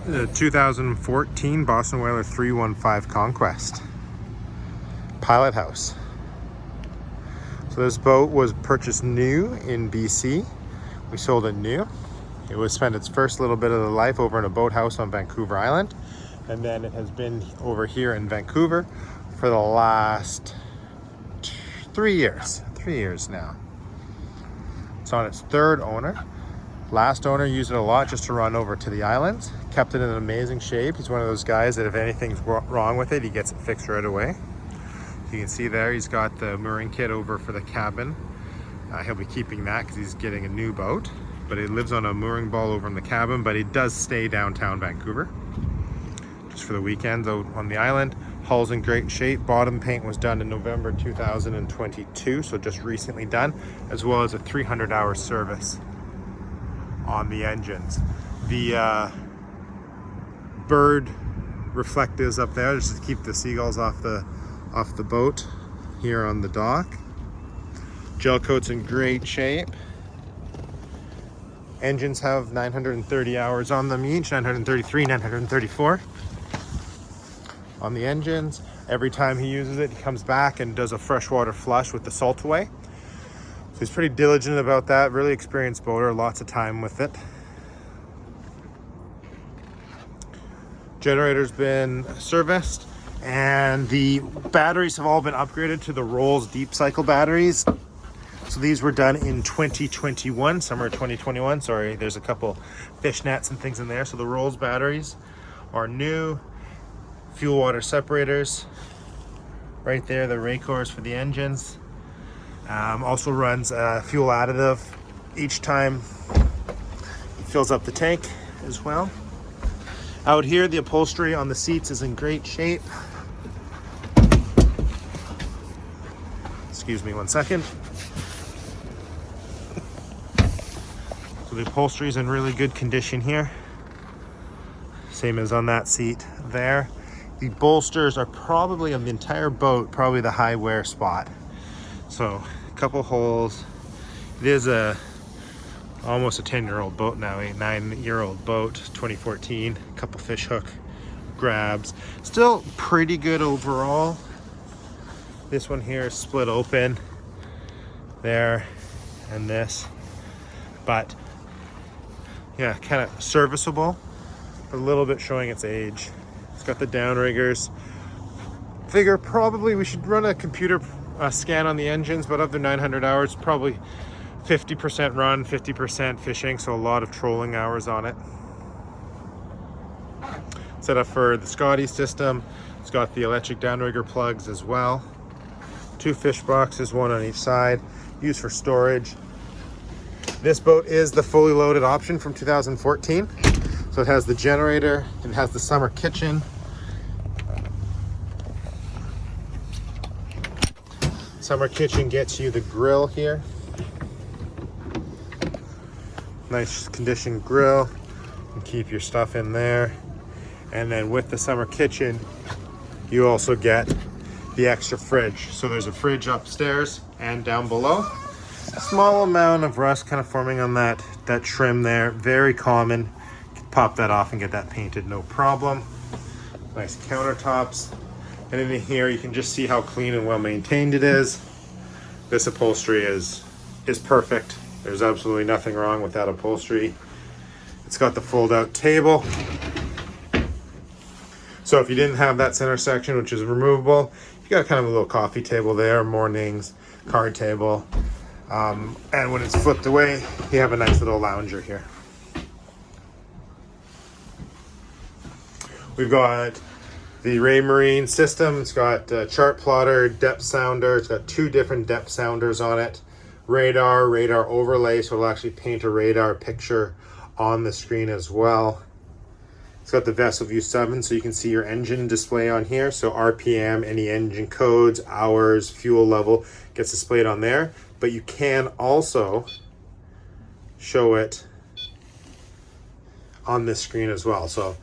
The 2014 Boston Whaler 315 Conquest pilot house. So this boat was purchased new in BC. We sold it new. It was spent its first little bit of the life over in a boathouse on Vancouver Island, and then it has been over here in Vancouver for the last 3 years. 3 years now. It's on its third owner. Last owner used it a lot just to run over to the islands. Kept it in amazing shape. He's one of those guys that if anything's wrong with it, he gets it fixed right away. You can see there, he's got the mooring kit over for the cabin. He'll be keeping that because he's getting a new boat. But he lives on a mooring ball over in the cabin, but he does stay downtown Vancouver just for the weekends out on the island. Hull's in great shape. Bottom paint was done in November 2022, so just recently done, as well as a 300-hour service on the engines. The bird reflectives up there just to keep the seagulls off the boat here on the dock. Gel coat's in great shape. Engines have 930 hours on them each, 933, 934 on the engines. Every time he uses it, he comes back and does a freshwater flush with the salt away. So he's pretty diligent about that. Really experienced boater, lots of time with it. Generator's been serviced, and the batteries have all been upgraded to the Rolls Deep Cycle batteries. So these were done in 2021, summer 2021. Sorry, there's a couple fishnets and things in there. So the Rolls batteries are new. Fuel water separators right there, the Racors for the engines. Also runs fuel additive each time he fills up the tank as well. Out here, the upholstery on the seats is in great shape. Excuse me one second. So the upholstery is in really good condition here. Same as on that seat there. The bolsters are probably on the entire boat, probably the high wear spot. So a couple holes. It is almost a 10-year-old boat now, a 9-year-old boat, 2014. A couple fish hook grabs. Still pretty good overall. This one here is split open there and this, but yeah, kind of serviceable, a little bit showing its age. It's got the downriggers. Figure probably we should run a computer scan on the engines, but of the 900 hours, probably 50% run, 50% fishing, so a lot of trolling hours on it. Set up for the Scotty system. It's got the electric downrigger plugs as well. 2 fish boxes, 1 on each side, used for storage. This boat is the fully loaded option from 2014. So it has the generator, it has the summer kitchen. Summer kitchen gets you the grill here. Nice conditioned grill. You can keep your stuff in there. And then with the summer kitchen, you also get the extra fridge. So there's a fridge upstairs and down below. A small amount of rust kind of forming on that trim there. Very common. Pop that off and get that painted, no problem. Nice countertops. And in here you can just see how clean and well maintained it is. This upholstery is perfect. There's absolutely nothing wrong with that upholstery. It's got the fold out table. So if you didn't have that center section, which is removable, you got kind of a little coffee table there, mornings, card table. And when it's flipped away, you have a nice little lounger here. We've got the Raymarine system. It's got a chart plotter, depth sounder. It's got 2 different depth sounders on it. Radar overlay, so it'll actually paint a radar picture on the screen as well. It's got the Vessel View 7, so you can see your engine display on here. So RPM, any engine codes, hours, fuel level gets displayed on there. But you can also show it on this screen as well. So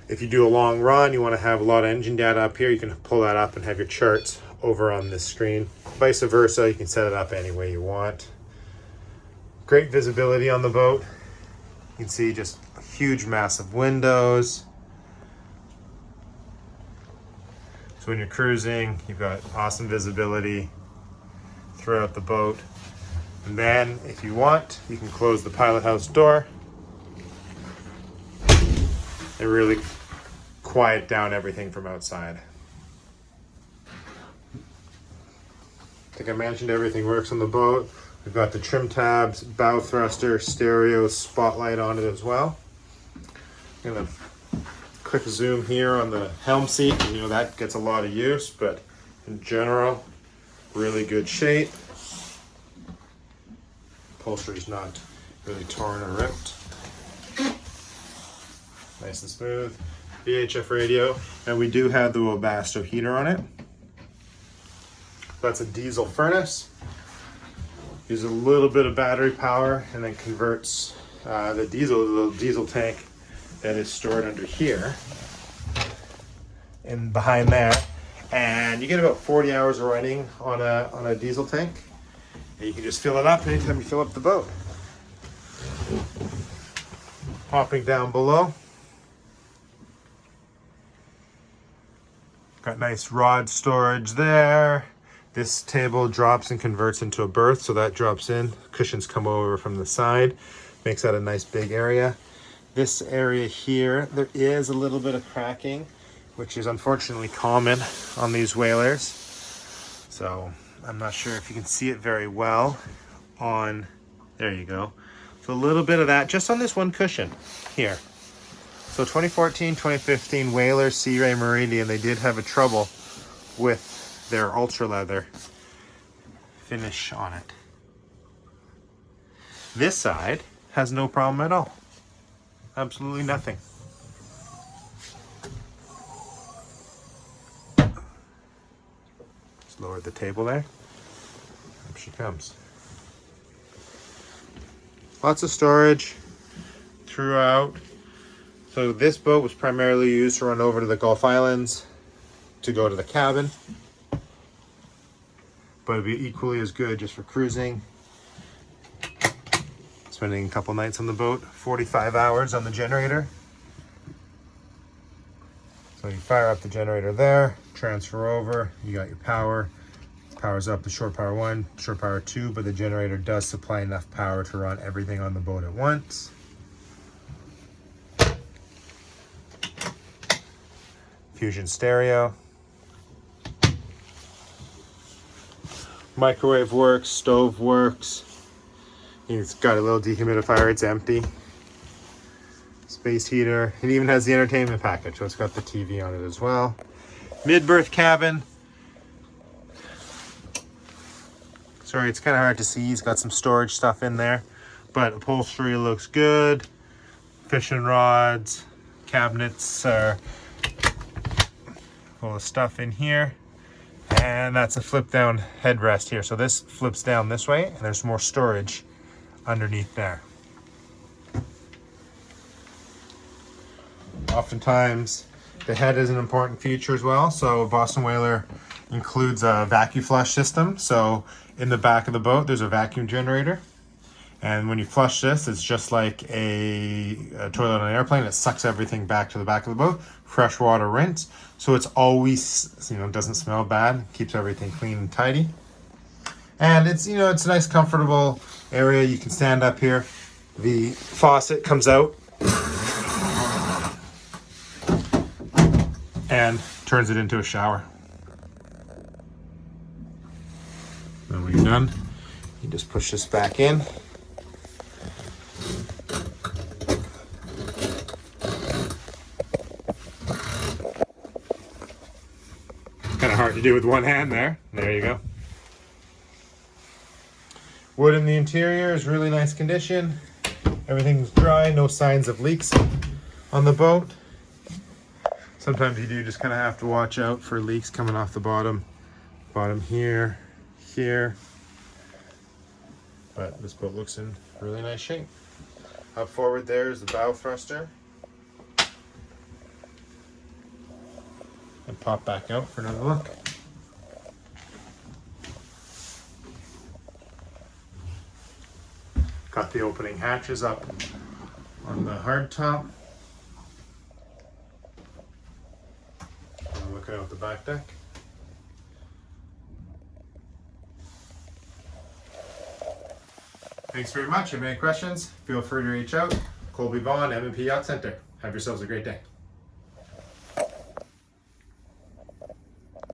if you do a long run, you want to have a lot of engine data up here, you can pull that up and have your charts over on this screen. Vice versa, you can set it up any way you want. Great visibility on the boat. You can see just huge, massive windows. So when you're cruising, you've got awesome visibility throughout the boat. And then if you want, you can close the pilot house door and really quiet down everything from outside. I think I mentioned everything works on the boat. We've got the trim tabs, bow thruster, stereo, spotlight on it as well. I'm gonna quick zoom here on the helm seat. You know, that gets a lot of use, but in general, really good shape. Upholstery's not really torn or ripped. Nice and smooth. VHF radio, and we do have the Webasto heater on it. That's a diesel furnace. Uses a little bit of battery power and then converts the diesel tank that is stored under here and behind there. And you get about 40 hours of running on a diesel tank. And you can just fill it up anytime you fill up the boat. Popping down below. Got nice rod storage there. This table drops and converts into a berth, so that drops in. Cushions come over from the side. Makes that a nice big area. This area here, there is a little bit of cracking, which is unfortunately common on these whalers. So I'm not sure if you can see it very well on, there you go. So a little bit of that just on this one cushion here. So 2014, 2015 Whaler Sea Ray Meridian, they did have a trouble with their ultra leather finish on it. This side has no problem at all. Absolutely nothing. Just lower the table there. Up she comes. Lots of storage throughout. So this boat was primarily used to run over to the Gulf Islands to go to the cabin. But it'd be equally as good just for cruising. Spending a couple nights on the boat, 45 hours on the generator. So you fire up the generator there, transfer over, you got your power. Powers up the shore power 1, shore power 2, but the generator does supply enough power to run everything on the boat at once. Fusion stereo. Microwave works, stove works. It's got a little dehumidifier, it's empty. Space heater. It even has the entertainment package, so it's got the TV on it as well. Mid-berth cabin. Sorry, it's kind of hard to see. He's got some storage stuff in there, but upholstery looks good. Fishing rods, cabinets are full of stuff in here. And that's a flip down headrest here. So this flips down this way and there's more storage underneath there. Oftentimes the head is an important feature as well. So Boston Whaler includes a vacuum flush system. So in the back of the boat, there's a vacuum generator. And when you flush this, it's just like a toilet on an airplane. It sucks everything back to the back of the boat. Fresh water rinse. So it's always, doesn't smell bad. Keeps everything clean and tidy. And it's, it's a nice comfortable area. You can stand up here. The faucet comes out and turns it into a shower. And when you're done, you just push this back in. Kind of hard to do with one hand there. There you go. Wood in the interior is really nice condition. Everything's dry, no signs of leaks on the boat. Sometimes you do just kind of have to watch out for leaks coming off the bottom. Bottom here, here. But this boat looks in really nice shape. Up forward there is the bow thruster. And pop back out for another look. Got the opening hatches up on the hard top. Looking out the back deck. Thanks very much. If you have any questions, feel free to reach out. Colby Vaughn, M&P Yacht Center. Have yourselves a great day.